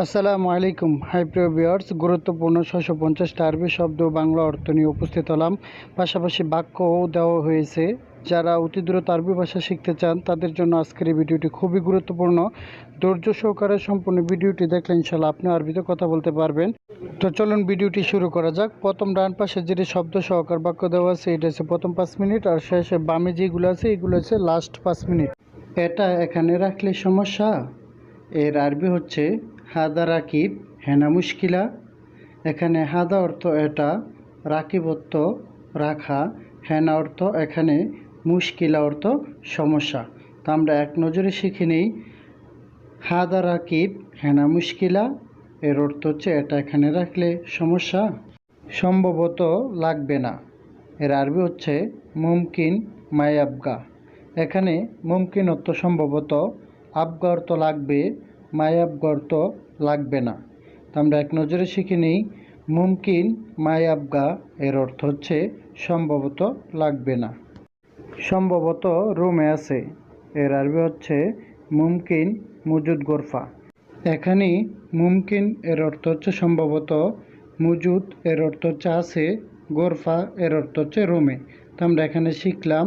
আসসালামু আলাইকুম। হাই প্রিয় ভিউয়ার্স, গুরুত্বপূর্ণ 650টা আরবি শব্দ বাংলা অর্থ নিয়ে উপস্থিত হলাম। পাশাপাশি বাক্যও দেওয়া হয়েছে। যারা অতি দ্রুত আরবি ভাষা শিখতে চান তাদের জন্য আজকের এই ভিডিওটি খুবই গুরুত্বপূর্ণ। ধৈর্য সহকারে সম্পূর্ণ ভিডিওটি দেখলে ইনশাআল্লাহ আপনি আরবিতে কথা বলতে পারবেন। তো চলুন ভিডিওটি শুরু করা যাক। প্রথম ডান পাশে যেটি শব্দ সহকার বাক্য দেওয়া আছে এটা হচ্ছে প্রথম 5 মিনিট, আর শেষে বামে যেগুলো আছে এগুলো হচ্ছে লাস্ট 5 মিনিট। এটা এখানে রাখলে সমস্যা। এর আরবি হচ্ছে হাদা রাকিব হেনা মুশকিলা। এখানে হাদা অর্থ এটা, রাকিব অর্থ রাখা, হেনা অর্থ এখানে, মুশকিলা অর্থ সমস্যা। তো আমরা এক নজরে শিখে নিই। হাদা রাকিব হেনা মুশকিলা এর অর্থ হচ্ছে এটা এখানে রাখলে সমস্যা, সম্ভবত লাগবে না। এর আরবি হচ্ছে মুমকিন মায়াবগা। এখানে মুমকিন অর্থ সম্ভবত, আবগা অর্থ লাগবে, মায়াবগা অর্থ লাগবে না। তো আমরা এক নজরে শিখে নিই। মুমকিন মায়াবগা এর অর্থ হচ্ছে সম্ভবত লাগবে না। সম্ভবত রুমে আছে। এর আরবি হচ্ছে মুমকিন মুজুদ গোরফা। এখানে মুমকিন এর অর্থ হচ্ছে সম্ভবত, মুজুদ এর অর্থ হচ্ছে আছে, গোরফা এর অর্থ হচ্ছে রুমে। তো আমরা এখানে শিখলাম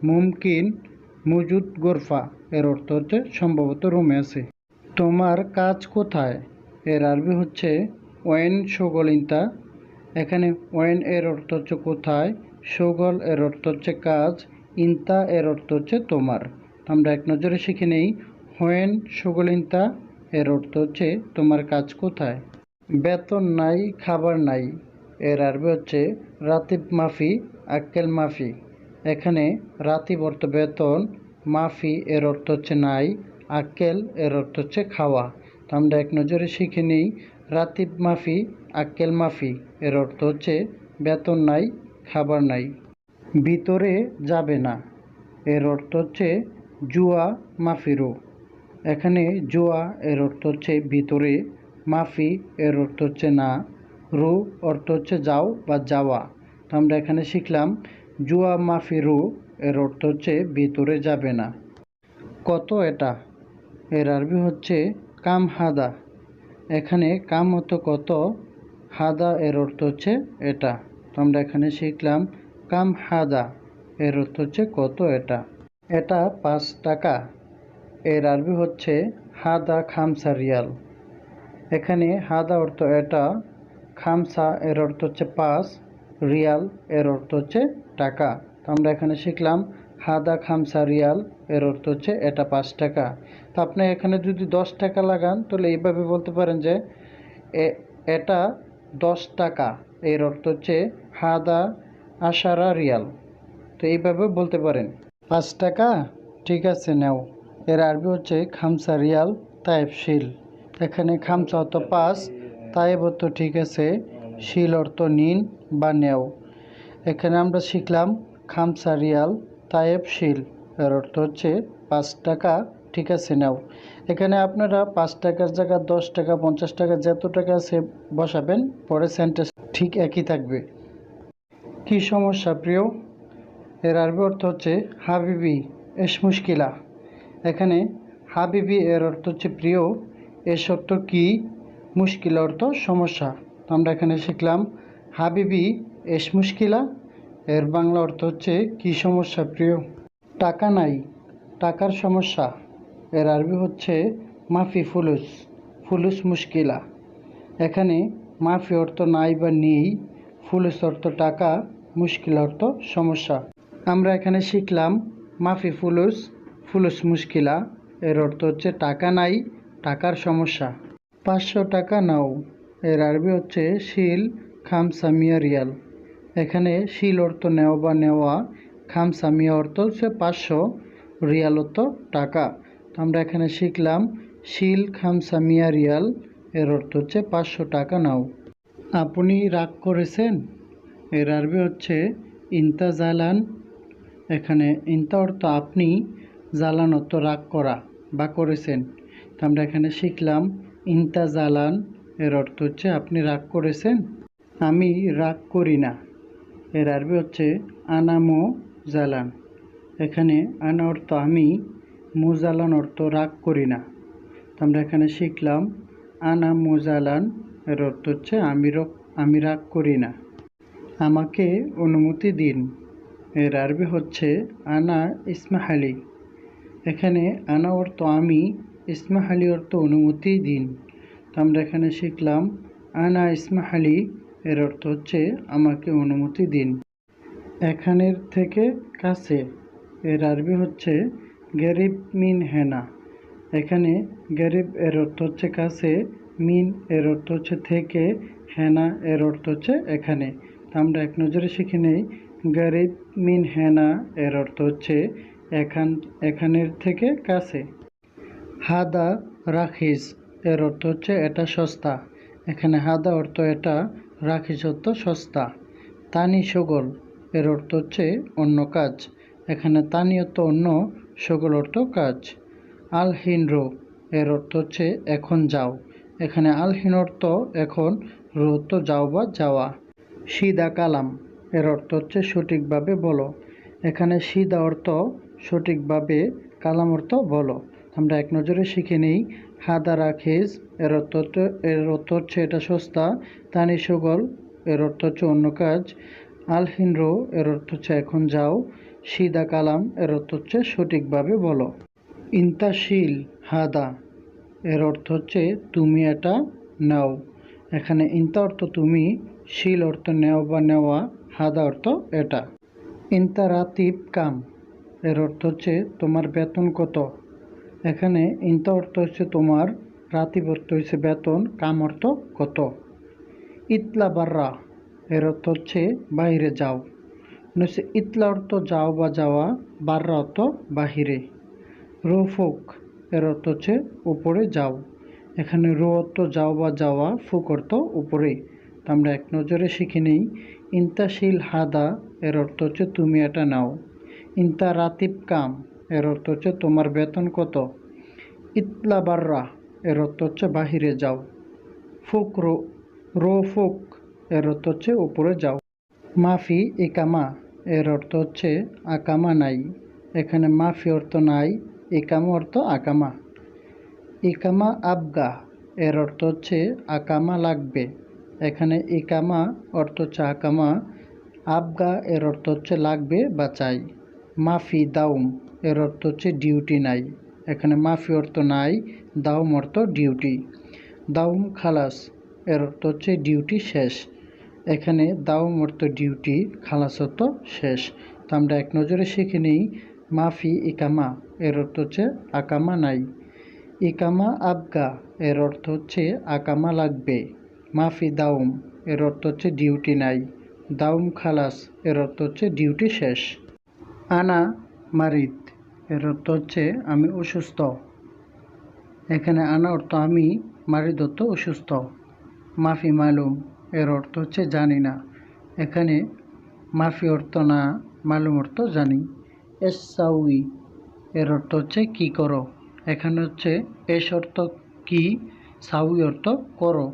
মুমকিন মুজুদ গোরফা এর অর্থ হচ্ছে সম্ভবত রুমে আছে। তোমার কাজ কোথায়? এর আরবি হচ্ছে ওয়েন শোগলিনতা। এখানে ওয়েন এর অর্থ হচ্ছে কোথায়, শোগল এর অর্থ হচ্ছে কাজ, ইনতা এর অর্থ হচ্ছে তোমার। আমরা এক নজরে শিখে নেই। হোয়েন শোগলিনতা এর অর্থ হচ্ছে তোমার কাজ কোথায়। বেতন নাই, খাবার নাই। এর আরবি হচ্ছে রাতিব মাফি আক্কেল মাফি। এখানে রাতিব অর্থ বেতন, মাফি এর অর্থ হচ্ছে নাই, আক্কেল এর অর্থ হচ্ছে খাওয়া। তো আমরা এক নজরে শিখে নিই। রাতিব মাফি আক্কেল মাফি এর অর্থ হচ্ছে বেতন নাই, খাবার নাই। ভিতরে যাবে না এর অর্থ হচ্ছে জুয়া মাফিরু। এখানে জুয়া এর অর্থ হচ্ছে ভিতরে, মাফি এর অর্থ হচ্ছে না, রু অর্থ হচ্ছে যাও বা যাওয়া। তো আমরা এখানে শিখলাম জুয়া মাফি রু এর অর্থ হচ্ছে ভিতরে যাবে না। কত এটা? এর আরবি হচ্ছে কাম হাদা। এখানে কাম হতো কত, হাদা এর অর্থ হচ্ছে এটা। তো আমরা এখানে শিখলাম কাম হাদা এর অর্থ হচ্ছে কত এটা। এটা 5 টাকা। এর আরবি হচ্ছে হাদা খামসা রিয়াল। এখানে হাদা অর্থ এটা, খামসা এর অর্থ হচ্ছে 5, রিয়াল এর অর্থ হচ্ছে টাকা। তো আমরা এখানে শিখলাম হাদা খামসা রিয়াল এর অর্থ হচ্ছে এটা 5 টাকা। তো আপনি এখানে যদি 10 টাকা লাগান তাহলে এইভাবে বলতে পারেন যে এটা 10 টাকা এর অর্থ হচ্ছে হাদা আশারা রিয়াল। তো এইভাবে বলতে পারেন। 5 টাকা, ঠিক আছে নেও। এর আরবি হচ্ছে খামসা রিয়াল তায়েব শিল। এখানে খামসা অর্থ 5, তায়েব অর্থ ঠিক আছে, শিল অর্থ নিন বা নেও। এখানে আমরা শিখলাম খামসা রিয়াল তায়েব শিল এর অর্থ হচ্ছে 5 টাকা, ঠিক আছে নাও। এখানে আপনারা 5 টাকার জায়গায় 10 টাকা, 50 টাকা যত টাকা আছে বসাবেন, পরে সেন্টেন্স ঠিক একই থাকবে। কি সমস্যা প্রিয়? এর আরবি অর্থ হচ্ছে হাবিবি এস মুশকিলা। এখানে হাবিবি এর অর্থ হচ্ছে প্রিয়, এস অর্থ কি, মুশকিলা অর্থ সমস্যা। তো আমরা এখানে শিখলাম হাবিবি এস মুশকিলা এর বাংলা অর্থ হচ্ছে কি সমস্যা প্রিয়। টাকা নাই, টাকার সমস্যা। এর আরবি হচ্ছে মাফি ফুলুস, ফুলুস মুশকিলা। এখানে মাফি অর্থ নাই বা নেই, ফুলুস অর্থ টাকা, মুশকিল অর্থ সমস্যা। আমরা এখানে শিখলাম মাফি ফুলুস, ফুলুস মুশকিলা এর অর্থ হচ্ছে টাকা নাই, টাকার সমস্যা। 500 টাকা নাও। এর আরবি হচ্ছে শিল খামসা মিয়া রিয়াল। এখানে শিল অর্থ নেওয়া বা নেওয়া, খামসা মিয়া অর্থ হচ্ছে 500, রিয়াল অর্থ টাকা। তো আমরা এখানে শিখলাম শিল খামসা মিয়া রিয়াল এর অর্থ হচ্ছে 500 টাকা নাও। আপনি রাগ করেছেন? এর আরবি হচ্ছে ইনতা জালান। এখানে ইনতা অর্থ আপনি, জালান অর্থ রাগ করা বা করেছেন। তো আমরা এখানে শিখলাম ইনতা জালান এর অর্থ হচ্ছে আপনি রাগ করেছেন। আমি রাগ করি না। এর আরবি হচ্ছে আনামো জালান। এখানে আনা অর্থ আমি, মুজালান অর্থ রাগ করি না। তো আমরা এখানে শিখলাম আনা মুজালান এর অর্থ হচ্ছে আমি রাগ করি না। আমাকে অনুমতি দিন এর আরবি হচ্ছে আনা ইসমাহালি। এখানে আনা অর্থ আমি, ইসমাহালি অর্থ অনুমতি দিন। তো আমরা এখানে শিখলাম আনা ইসমাহালি এর অর্থ হচ্ছে আমাকে অনুমতি দিন। এখানের থেকে কাছে এর আরবি হচ্ছে গরিব মিন হেনা। এখানে গরিব এর অর্থ হচ্ছে কাছে, মিন এর অর্থ হচ্ছে থেকে, হেনা এর অর্থ হচ্ছে এখানে। তো আমরা এক নজরে শিখে নেই গরিব মিন হেনা এর অর্থ হচ্ছে এখানের থেকে কাছে। হাদা রাখিস এর অর্থ হচ্ছে এটা সস্তা। এখানে হাদা অর্থ এটা, রাখিস অর্থ সস্তা। তানি সগল এর অর্থ হচ্ছে অন্য কাজ। এখানে তানি অর্থ অন্য, সগল অর্থ কাজ। আল হিনরো এর অর্থ হচ্ছে এখন যাও। এখানে আল হিন অর্থ এখন, রো অর্থ যাও বা যাওয়া। সিদা কালাম এর অর্থ হচ্ছে সঠিকভাবে বলো। এখানে সিদা অর্থ সঠিকভাবে, কালাম অর্থ বলো। আমরা এক নজরে শিখে নিই হাদা রাখিস এর অর্থ হচ্ছে এটা সস্তা। তানি সগল এর অর্থ হচ্ছে অন্য কাজ। আল হিনরো এর অর্থ হচ্ছে এখন যাও। সিদা কালাম এর অর্থ হচ্ছে সঠিকভাবে বলো। ইন্তাশীল হাদা এর অর্থ হচ্ছে তুমি এটা নাও। এখানে ইন্তা অর্থ তুমি, শিল অর্থ নেও বা নেওয়া, হাদা অর্থ এটা। ইন্তা রাতিব কাম এর অর্থ হচ্ছে তোমার বেতন কত। এখানে ইন্তা অর্থ হচ্ছে তোমার, রাতিব অর্থ হচ্ছে বেতন, কাম অর্থ কত। ইতলা বাররা এর অর্থ হচ্ছে বাইরে যাও। ইতলা অর্থ যাও বা যাওয়া, বাররা অর্থ বাহিরে। রোফুক এর অর্থ হচ্ছে উপরে যাও। এখানে রো অর্থ যাও বা যাওয়া, ফুক অর্থ উপরে। তো আমরা এক নজরে শিখে নিই ইন্তাশীল হাদা এর অর্থ হচ্ছে তুমি এটা নাও। ইন্তা রাতিব কাম এর অর্থ হচ্ছে তোমার বেতন কত। ইতলা বাররা এর অর্থ হচ্ছে বাহিরে যাও। ফুক রো ফুক এর অর্থ হচ্ছে উপরে যাও। মাফি ইকামা এর অর্থ হচ্ছে আকামা নাই। এখানে মাফি অর্থ নাই, ইকামা অর্থ আকামা। ইকামা আবগা এর অর্থ হচ্ছে আকামা লাগবে। এখানে ইকামা অর্থ হচ্ছে আকামা, আবগা এর অর্থ হচ্ছে লাগবে বা চাই। মাফি দাউম এর অর্থ হচ্ছে ডিউটি নাই। এখানে মাফি অর্থ নাই, দাউম অর্থ ডিউটি। দাউম খালাস এর অর্থ হচ্ছে ডিউটি শেষ। এখানে দাউম অর্থ ডিউটি, খালাস অর্থ শেষ। তো আমরা এক নজরে শিখে নিই মাফি ইকামা এর অর্থ হচ্ছে আকামা নাই। ইকামা আবগা এর অর্থ হচ্ছে আকামা লাগবে। মাফি দাউম এর অর্থ হচ্ছে ডিউটি নাই। দাউম খালাস এর অর্থ হচ্ছে ডিউটি শেষ। আনা মারিদ এর অর্থ হচ্ছে আমি অসুস্থ। এখানে আনা অর্থ আমি, মারিদ অর্থ অসুস্থ। মাফি মালুম এর অর্থ হচ্ছে জানি না। এখানে মাফি অর্থ না, মালুম অর্থ জানি। এস সাউই এর অর্থ হচ্ছে কি করো। এখানে হচ্ছে এস অর্থ কি, সাউই অর্থ করো।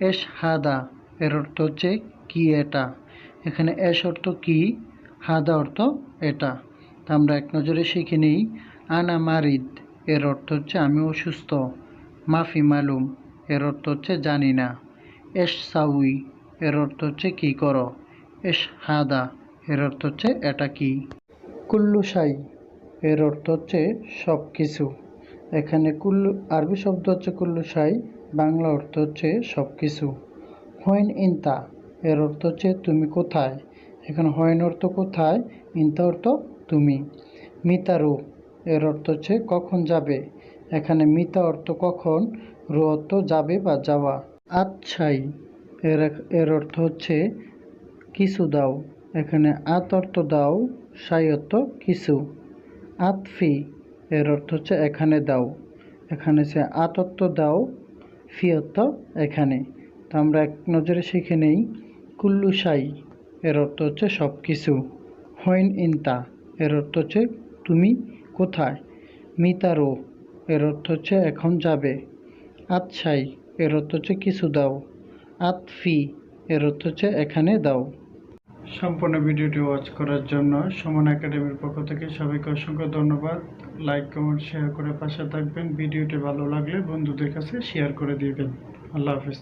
এস হাদা এর অর্থ হচ্ছে কি এটা। এখানে এস অর্থ কি, হাদা অর্থ এটা। তা আমরা এক নজরে শিখে নিই আনা মারিদ এর অর্থ হচ্ছে আমি অসুস্থ। মাফি মালুম এর অর্থ হচ্ছে জানি না। এস সাউই এর অর্থ হচ্ছে কি করো। এস হাদা এর অর্থ হচ্ছে এটা কি। কুল্লু শাই এর অর্থ হচ্ছে সব কিছু। এখানে কুল্লু আরবি শব্দ হচ্ছে কুল্লু শাই, বাংলা অর্থ হচ্ছে সব কিছু। হোয়েন ইনতা এর অর্থ হচ্ছে তুমি কোথায়। এখানে হোয়েন অর্থ কোথায়, ইনতা অর্থ তুমি। মিতারু এর অর্থ হচ্ছে কখন যাবে। এখানে মিতা অর্থ কখন, রু অর্থ যাবে বা যাওয়া। আচ্ছাই এর অর্থ হচ্ছে কিছু দাও। এখানে আত অর্থ দাও, সাই অর্থ কিছু। আতফি এর অর্থ হচ্ছে এখানে দাও। এখানে সে আত অর্থ দাও, ফি অর্থ এখানে। তো আমরা এক নজরে শিখে নেই কুল্লু শাই এর অর্থ হচ্ছে সব কিছু। হোয়েন ইনতা এর অর্থ হচ্ছে তুমি কোথায়। মিতারো এর অর্থ হচ্ছে এখন যাবে। আতশাই এর অর্থ হচ্ছে কিছু দাও। আতফি এর অর্থ হচ্ছে এখানে দাও। সম্পূর্ণ ভিডিওটি ওয়াচ করার জন্য সুমন একাডেমির পক্ষ থেকে সবাইকে অসংখ্য ধন্যবাদ। লাইক কমেন্ট শেয়ার করে পাশে থাকবেন। ভিডিওটি ভালো লাগলে বন্ধুদের কাছে শেয়ার করে দিবেন। আল্লাহ হাফেজ।